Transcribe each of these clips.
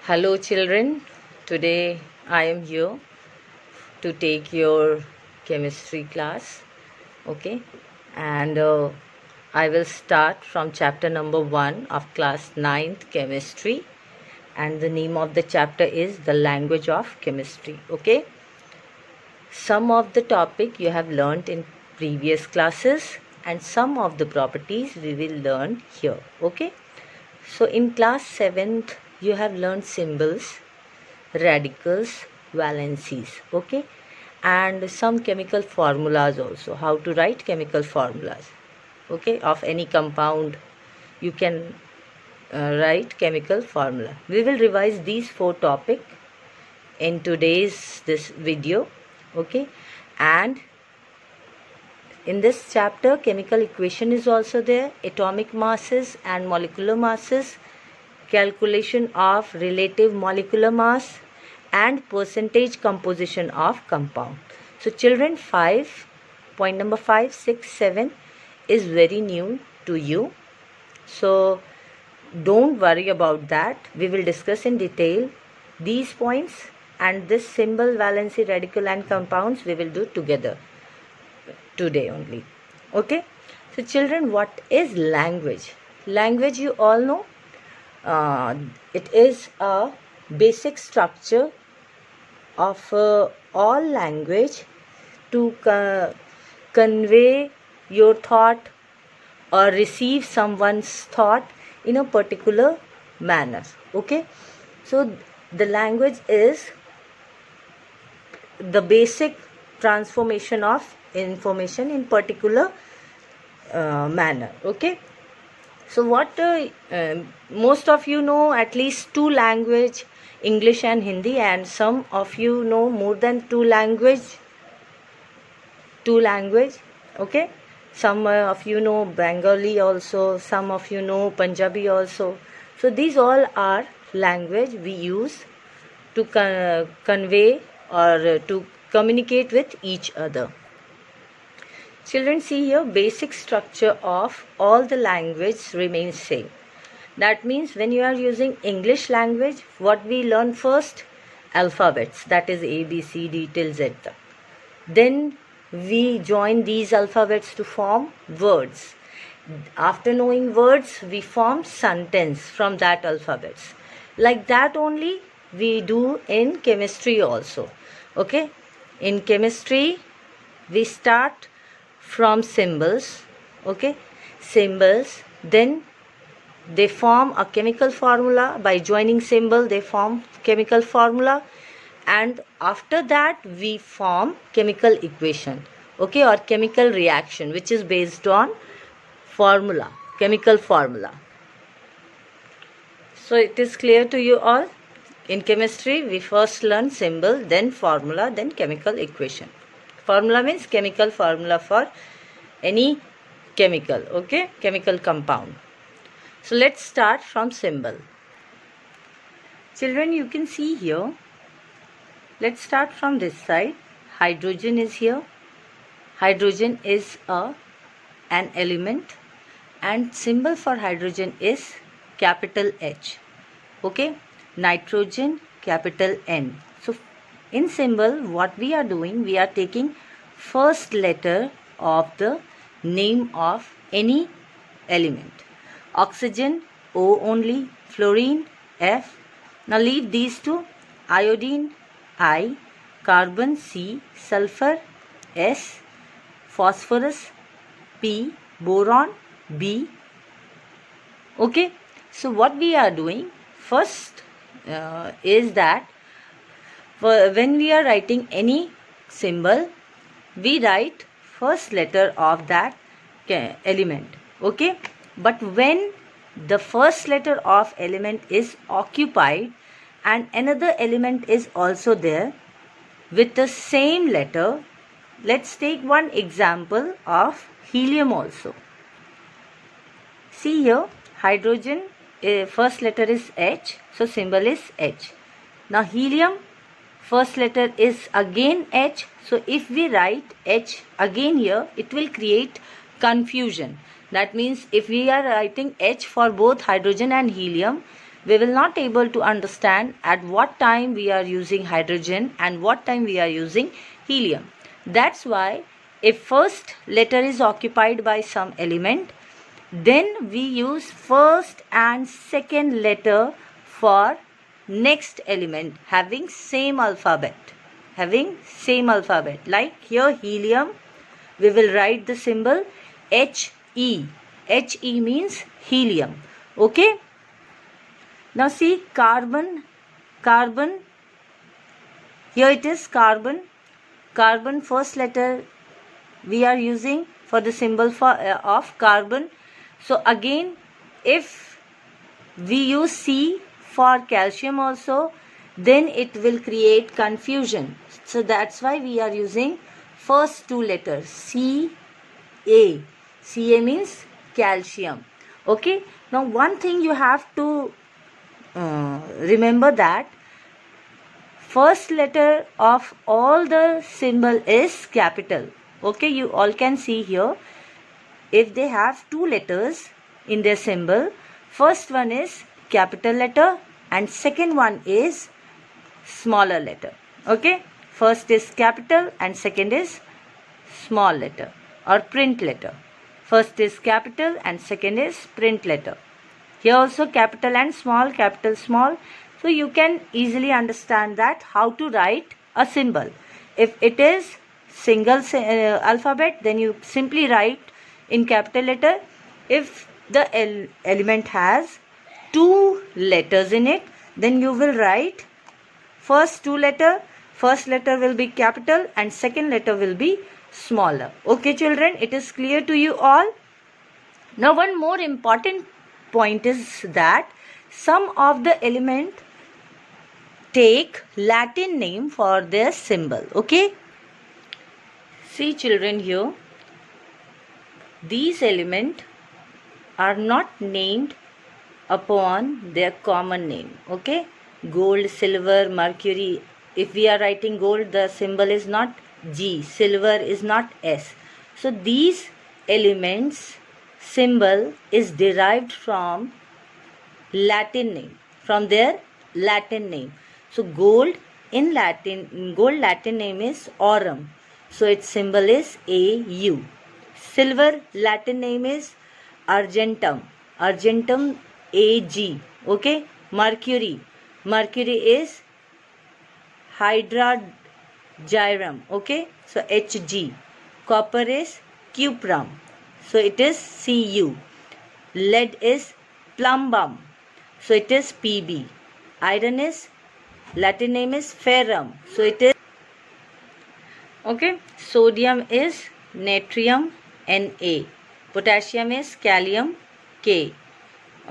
Hello children, today I am here to take your chemistry class, okay, and I will start from chapter number 1 of class 9th chemistry, and the name of the chapter is the language of chemistry, okay. Some of the topic you have learnt in previous classes and some of the properties we will learn here, okay. So in class 7th you have learned symbols, radicals, valencies, okay, and some chemical formulas also, how to write chemical formulas, okay, of any compound you can write chemical formula. We will revise these 4 topic in today's this video, okay, and in this chapter chemical equation is also there, atomic masses and molecular masses, calculation of relative molecular mass, and percentage composition of compound. So children, point number 5, 6, 7 is very new to you, so don't worry about that. We will discuss in detail these points, and this symbol, valency, radical and compounds we will do together today only, okay. So children, what is language? Language, you all know, it is a basic structure of all language to convey your thought or receive someone's thought in a particular manner, okay. So the language is the basic transformation of information in particular manner, okay. So what most of you know at least 2 language, English and Hindi, and some of you know more than 2 language, okay. Some of you know Bengali also, some of you know Punjabi also. So these all are language we use to convey or to communicate with each other. Children, see here, basic structure of all the language remains same. That means when you are using English language, what we learn first? Alphabets, that is A, B, C, D till Z. Then we join these alphabets to form words. After knowing words, we form sentence from that alphabets. Like that only we do in chemistry also, okay. In chemistry, we start from symbols, okay, symbols, then they form a chemical formula. By joining symbol they form chemical formula, and after that we form chemical equation, okay, or chemical reaction, which is based on formula, chemical formula. So it is clear to you all. In chemistry we first learn symbol, then formula, then chemical equation. Formula means chemical formula for any chemical, okay, chemical compound. So let's start from symbol. Children, you can see here, let's start from this side. Hydrogen is here. Hydrogen is an element, and symbol for hydrogen is capital H, okay. Nitrogen, capital N. So in symbol what we are doing, we are taking first letter of the name of any element. Oxygen, O only, fluorine, F. Now leave these two. Iodine, I, carbon, C, sulfur, S, phosphorus, P, boron, B, okay. So what we are doing first is that when we are writing any symbol, we write first letter of that element, okay. But when the first letter of element is occupied and another element is also there with the same letter, let's take one example of helium also. See here, hydrogen, first letter is H, so symbol is H. Now helium, first letter is again H, so if we write H again here, it will create confusion. That means if we are writing H for both hydrogen and helium, we will not able to understand at what time we are using hydrogen and what time we are using helium. That's why if first letter is occupied by some element, then we use first and second letter for next element having same alphabet. Like here helium, we will write the symbol He. He means helium. Okay. Now see carbon. Here it is carbon. Carbon first letter we are using for the symbol of carbon. So again, if we use C for calcium also, then it will create confusion. So that's why we are using first two letters Ca. Ca means calcium. Okay. Now one thing you have to remember, that first letter of all the symbol is capital. Okay, you all can see here, if they have two letters in their symbol, first one is capital letter and second one is smaller letter. Okay, first is capital and second is small letter or print letter. First is capital and second is print letter. Here also capital and small, capital, small. So you can easily understand that how to write a symbol. If it is single alphabet, then you simply write in capital letter. If the element has two letters in it, then you will write first two letter. First letter will be capital and second letter will be smaller. Okay children, it is clear to you all. Now one more important point is that some of the element take Latin name for their symbol. Okay. See children, here these elements are not named upon their common name. Okay. Gold, silver, mercury. If we are writing gold, the symbol is not G. Silver is not S. So these elements symbol is derived from Latin name, from their Latin name. So gold in Latin, gold Latin name is aurum. So its symbol is AU. Silver Latin name is argentum. Argentum AG. Okay. Mercury. Mercury is hydrargyrum. Okay. So HG. Copper is cuprum. So it is Cu. Lead is plumbum. So it is Pb. Iron is, Latin name is ferrum. So it is, okay. Sodium is natrium, Na. Potassium is calcium, K.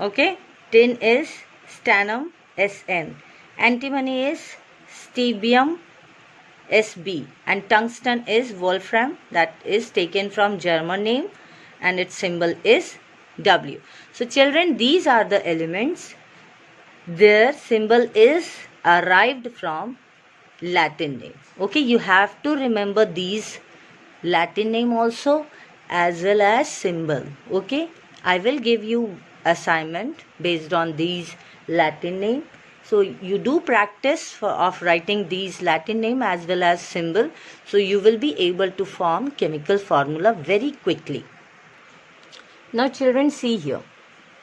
Okay. Tin is stannum, Sn. Antimony is stibbium, Sb. And tungsten is wolfram, that is taken from German name, and its symbol is W. So children, these are the elements. Their symbol is arrived from Latin name. Okay, you have to remember these Latin name also as well as symbol. Okay, I will give you assignment based on these Latin name. So you do practice of writing these Latin name as well as symbol. So you will be able to form chemical formula very quickly. Now children, see here.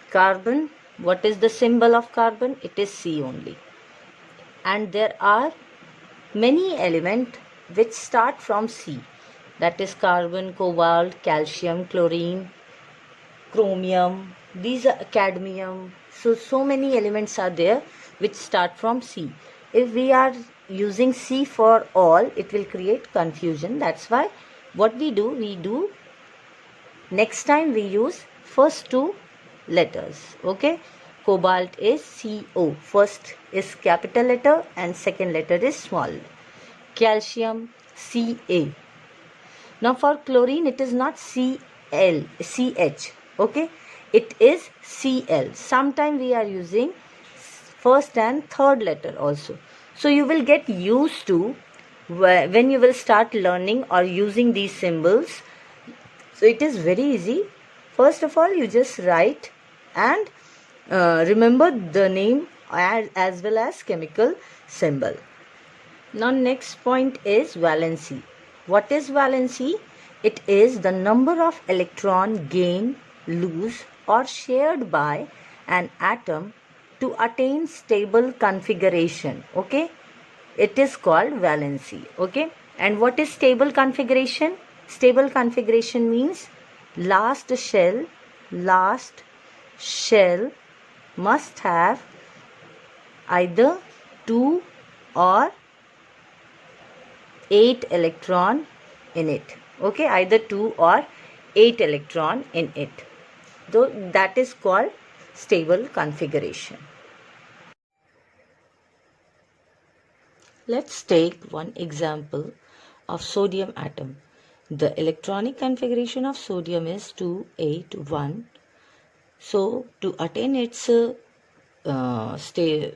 Carbon, what is the symbol of carbon? It is C only. And there are many elements which start from C. That is carbon, cobalt, calcium, chlorine, chromium, these are cadmium. So many elements are there which start from C. If we are using C for all, it will create confusion. That's why what we do next time we use first two letters. Okay. Cobalt is CO. First is capital letter and second letter is small. Calcium, Ca. Now for chlorine, it is not Cl, CH. Okay. It is Cl. Sometimes we are using first and third letter also. So you will get used to when you will start learning or using these symbols. So it is very easy. First of all, you just write and remember the name as well as chemical symbol. Now next point is valency. What is valency? It is the number of electron gained, lose or shared by an atom to attain stable configuration. Okay, it is called valency. Okay, and what is stable configuration? Stable configuration means last shell must have either 2 or 8 electron in it. Okay, either 2 or 8 electron in it. Though that is called stable configuration. Let's take one example of sodium atom. The electronic configuration of sodium is 281. So to attain its octet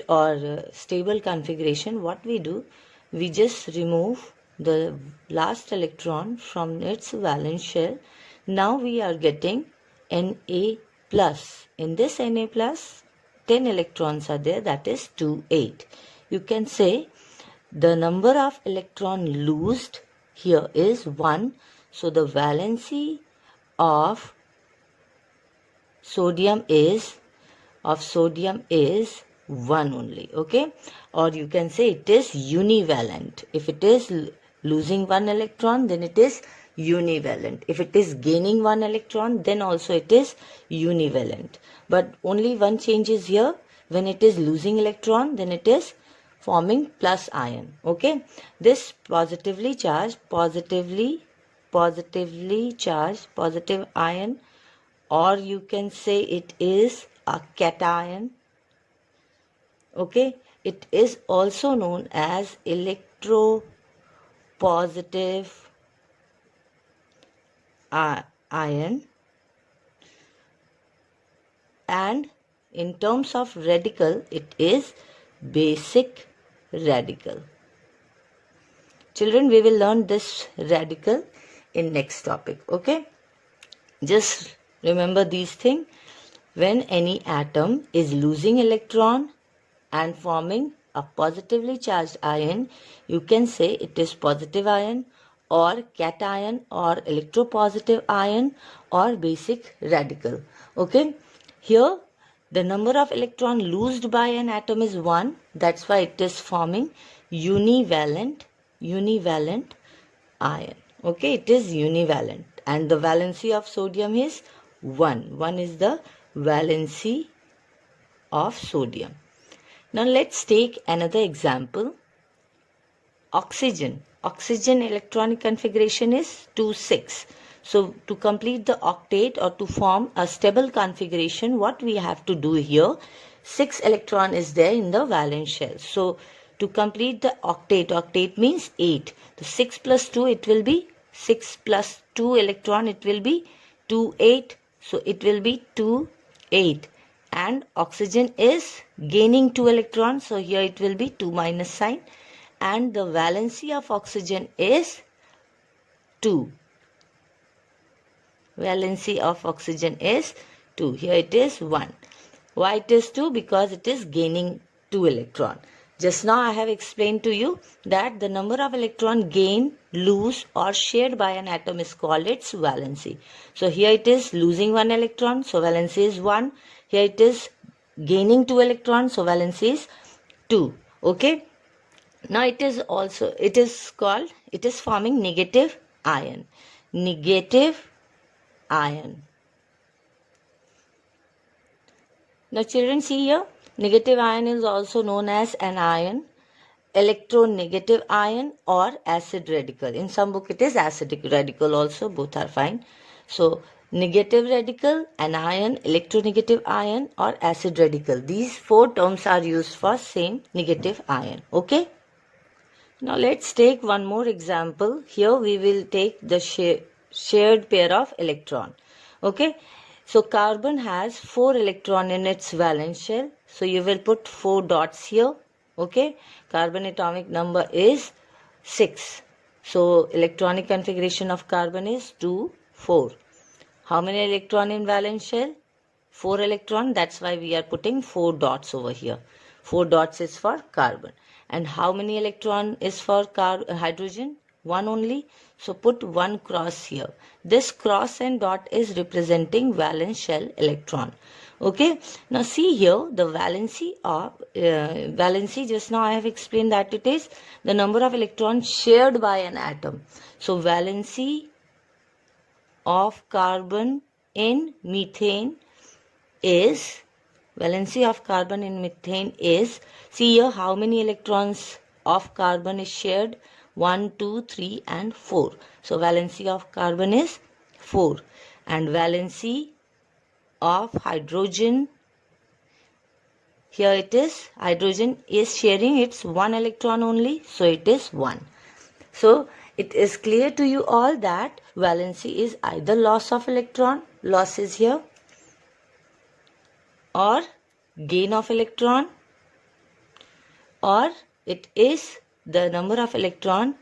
or stable configuration, what we do, we just remove the last electron from its valence shell. Now we are getting Na plus. In this Na plus, 10 electrons are there, that is 2, 8. You can say the number of electron loosed here is 1. So the valency of sodium is 1 only. Okay, or you can say it is univalent. If it is losing 1 electron, then it is univalent. If it is gaining 1 electron, then also it is univalent. But only one change is here. When it is losing electron, then it is forming plus ion. Okay, this positively charged positive ion, or you can say it is a cation. Okay, it is also known as electropositive ion, and in terms of radical, it is basic radical. Children, we will learn this radical in next topic. Okay, just remember these things. When any atom is losing electron and forming a positively charged ion, you can say it is positive ion or cation or electropositive ion or basic radical. Okay, here the number of electron loosed by an atom is 1. That's why it is forming univalent ion. Okay, it is univalent, and the valency of sodium is 1. 1 is the valency of sodium. Now let's take another example. Oxygen electronic configuration is 2, 6. So to complete the octet or to form a stable configuration, what we have to do here, 6 electron is there in the valence shell. So to complete the octet means 8. The 6 plus 2, it will be 6 plus 2 electron, it will be 2, 8. So it will be 2, 8. And oxygen is gaining 2 electrons. So here it will be 2 minus sign. And the valency of oxygen is 2. Valency of oxygen is 2. Here it is 1. Why it is 2? Because it is gaining 2 electron. Just now I have explained to you that the number of electron gained, lose or shared by an atom is called its valency. So here it is losing 1 electron, so valency is 1. Here it is gaining 2 electrons, so valency is 2. Okay. Now it is forming negative ion. Negative ion. Now children, see here, negative ion is also known as anion, electronegative ion or acid radical. In some book it is acidic radical also, both are fine. So negative radical, anion, electronegative ion or acid radical. These 4 terms are used for same negative ion. Okay. Now let's take one more example. Here we will take the shared pair of electron. Okay. So carbon has 4 electron in its valence shell. So you will put 4 dots here. Okay. Carbon atomic number is 6. So electronic configuration of carbon is 2, 4. How many electron in valence shell? 4 electron, that's why we are putting 4 dots over here. 4 dots is for carbon. And how many electron is for hydrogen? 1 only. So put 1 cross here. This cross and dot is representing valence shell electron. Okay. Now see here the valency of valency, just now I have explained that it is the number of electrons shared by an atom. So valency of carbon in methane is see here how many electrons of carbon is shared. 1, 2, 3 and 4. So valency of carbon is 4. And valency of hydrogen, here it is, hydrogen is sharing its 1 electron only, so it is 1. So it is clear to you all that valency is either loss of electron, loss is here, or gain of electron, or it is the number of electron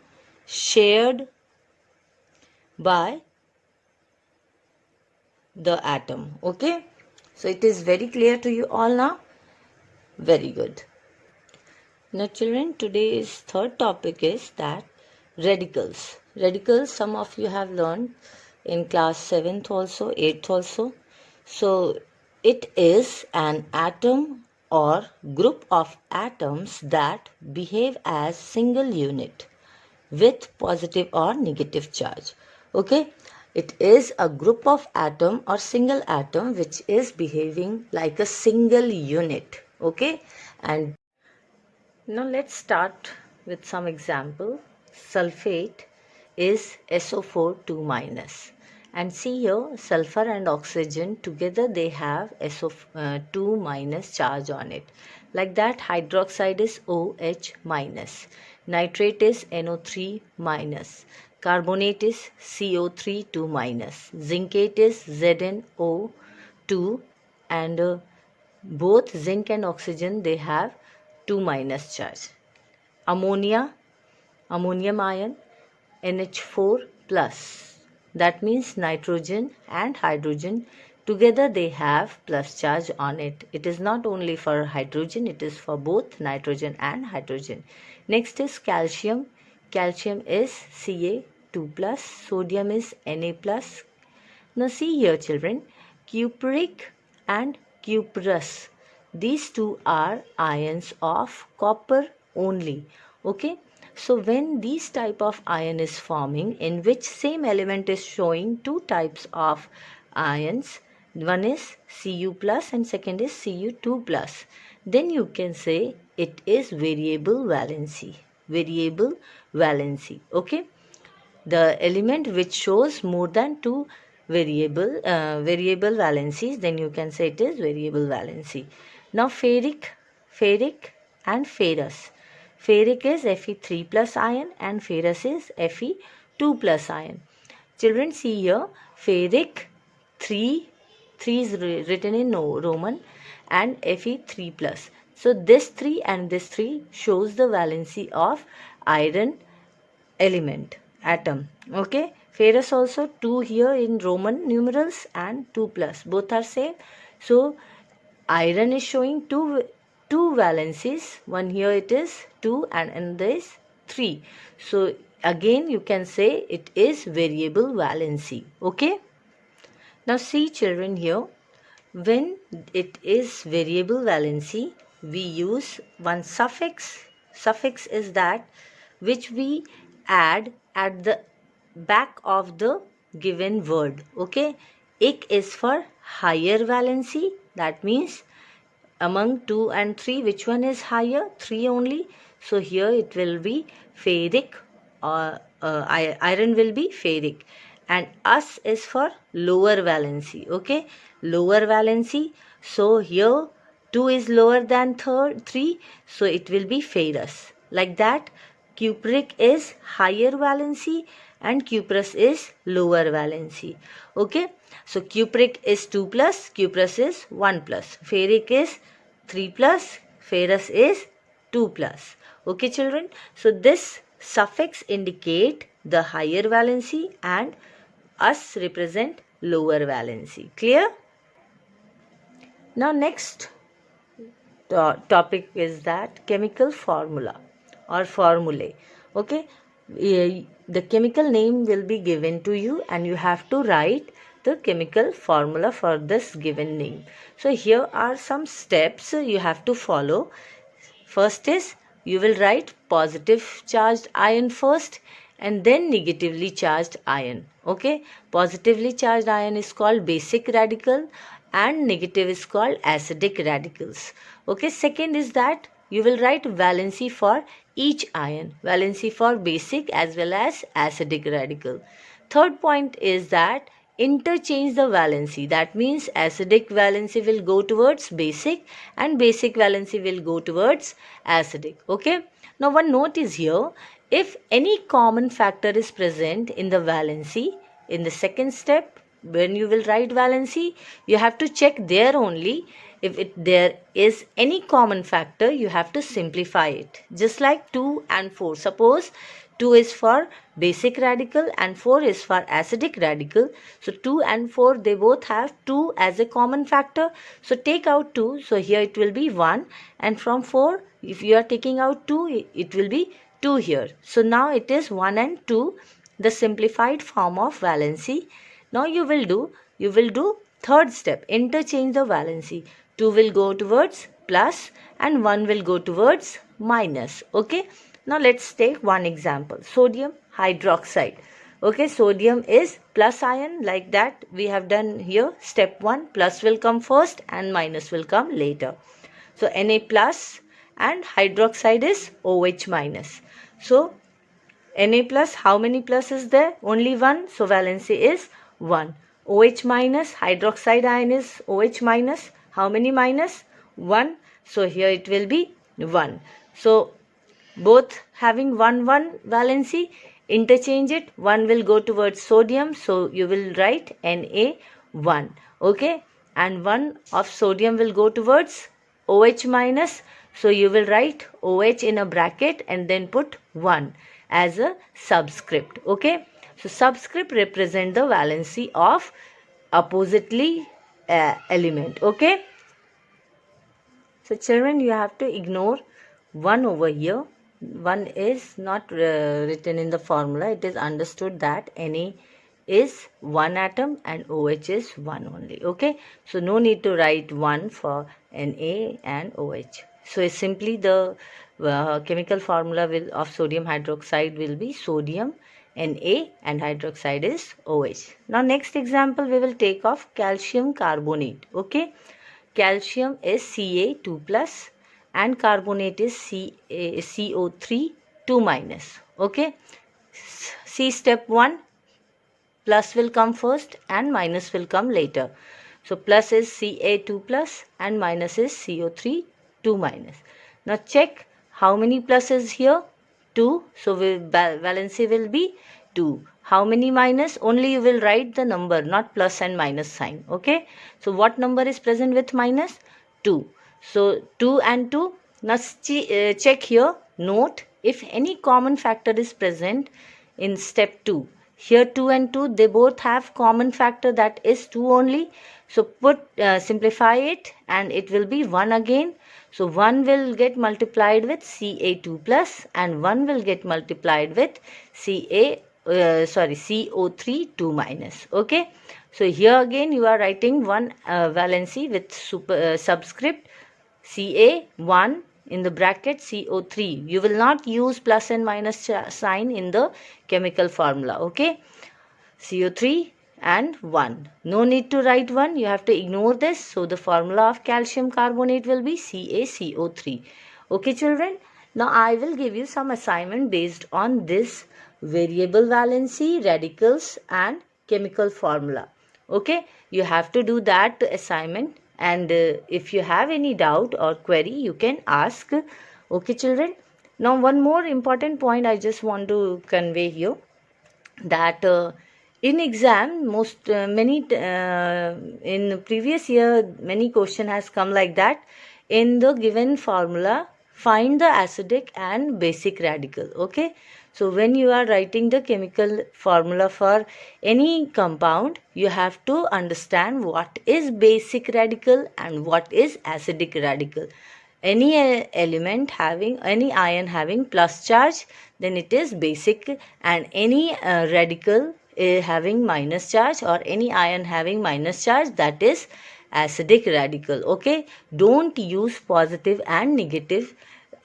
shared by the atom. Okay, so it is very clear to you all now. Very good. Now children, today's third topic is that radicals. Radicals, some of you have learned in class 7th also, 8th also. So it is an atom or group of atoms that behave as single unit with positive or negative charge. Okay, it is a group of atom or single atom which is behaving like a single unit. Okay, and now let's start with some example. Sulfate is SO4 2 minus. And see here, sulfur and oxygen together they have SO2 minus charge on it. Like that, hydroxide is OH minus. Nitrate is NO3 minus. Carbonate is CO3 2 minus. Zincate is ZnO2, and both zinc and oxygen they have 2 minus charge. Ammonium ion NH4 plus. That means nitrogen and hydrogen together they have plus charge on it. It is not only for hydrogen, it is for both nitrogen and hydrogen. Next is calcium. Calcium is Ca2 plus. Sodium is Na plus. Now see here children, cupric and cuprous. These two are ions of copper only. Okay. So when these type of ion is forming in which same element is showing two types of ions, one is Cu plus and second is Cu2 plus, then you can say it is variable valency. Variable valency. Okay. The element which shows more than two variable valencies, then you can say it is variable valency. Now ferric and ferrous. Ferric is Fe3 plus ion and ferrous is Fe2 plus ion. Children see here, ferric 3 is written in Roman and Fe3 plus. So this 3 and this 3 shows the valency of iron element, atom. Okay. Ferrous also 2 here in Roman numerals and 2 plus. Both are same. So iron is showing two valencies. One here it is 2 and this 3. So again you can say it is variable valency. Okay. Now see children here, when it is variable valency, we use one suffix. Suffix is that which we add at the back of the given word. Okay. Ik is for higher valency. That means among 2 and 3, which one is higher? 3 only. So here it will be ferric, or iron will be ferric. And us is for lower valency. Okay. Lower valency. So here 2 is lower than 3. So it will be ferrous. Like that, cupric is higher valency and cuprous is lower valency. Okay. So cupric is 2 plus, cuprous is 1 plus. Ferric is 3 plus, ferrous is 2 plus. Okay children. So this suffix indicate the higher valency and us represent lower valency. Clear? Now next topic is that chemical formula or formulae. Okay, the chemical name will be given to you and you have to write the chemical formula for this given name. So here are some steps you have to follow. First is you will write positive charged ion first and then negatively charged ion. Okay, positively charged ion is called basic radical and negative is called acidic radicals. Okay, second is that you will write valency for each ion, valency for basic as well as acidic radical. Third point is that interchange the valency. That means acidic valency will go towards basic and basic valency will go towards acidic. Okay, now one note is here, if any common factor is present in the valency, in the second step when you will write valency, you have to check there only. If there is any common factor, you have to simplify it. Just like 2 and 4. Suppose 2 is for basic radical and 4 is for acidic radical. So 2 and 4, they both have 2 as a common factor. So take out 2. So here it will be 1. And from 4, if you are taking out 2, it will be 2 here. So now it is 1 and 2, the simplified form of valency. Now you will do third step, interchange the valency. 2 will go towards plus and 1 will go towards minus. Okay, now let's take one example, sodium hydroxide. Okay, sodium is plus ion, like that we have done here. Step 1, plus will come first and minus will come later. So Na plus and hydroxide is OH minus. So Na plus, how many plus is there? Only 1. So valency is 1. OH minus, hydroxide ion is OH minus. How many minus? 1. So here it will be 1. So both having 1 valency, interchange it. 1 will go towards sodium. So you will write Na1. Okay. And 1 of sodium will go towards OH minus. So you will write OH in a bracket and then put 1 as a subscript. Okay. So subscript represent the valency of oppositely element. Okay. So children, you have to ignore 1 over here. 1 is not written in the formula. It is understood that Na is 1 atom and OH is 1 only. Okay. So no need to write 1 for Na and OH. So simply the chemical formula of sodium hydroxide will be sodium Na and hydroxide is OH. Now next example we will take of calcium carbonate. Okay, calcium is Ca2 plus and carbonate is CO3 2 minus. Okay, see step 1, plus will come first and minus will come later. So plus is Ca2 plus and minus is CO3 2 minus. Now check how many pluses here. 2. So valency will be 2. How many minus? Only you will write the number, not plus and minus sign. Okay. So what number is present with minus? 2. So 2 and 2. Now check here. Note, if any common factor is present in step 2. Here 2 and 2, they both have common factor, that is 2 only. So simplify it and it will be 1 again. So 1 will get multiplied with Ca2 plus and 1 will get multiplied with CO3 2 minus. Okay. So here again you are writing 1 valency with subscript Ca1 in the bracket CO3. You will not use plus and minus sign in the chemical formula. Okay. CO3 and 1. No need to write 1. You have to ignore this. So the formula of calcium carbonate will be CaCO3. Okay children. Now I will give you some assignment based on this variable valency, radicals and chemical formula. Okay. You have to do that assignment, and if you have any doubt or query you can ask. Okay children. Now one more important point I just want to convey here, that in exam in previous year many question has come like that. In the given formula find the acidic and basic radical. Okay, so when you are writing the chemical formula for any compound, you have to understand what is basic radical and what is acidic radical. Any element having, any ion having plus charge, then it is basic, and any radical having minus charge, or any ion having minus charge, that is acidic radical. Okay, don't use positive and negative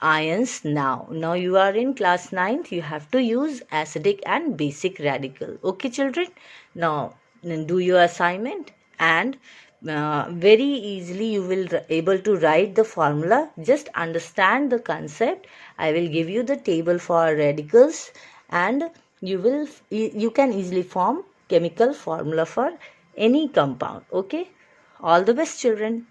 ions now. Now you are in class 9th, you have to use acidic and basic radical. Okay children, now do your assignment, and very easily you will able to write the formula. Just understand the concept. I will give you the table for radicals, and you can easily form chemical formula for any compound. Okay, all the best children.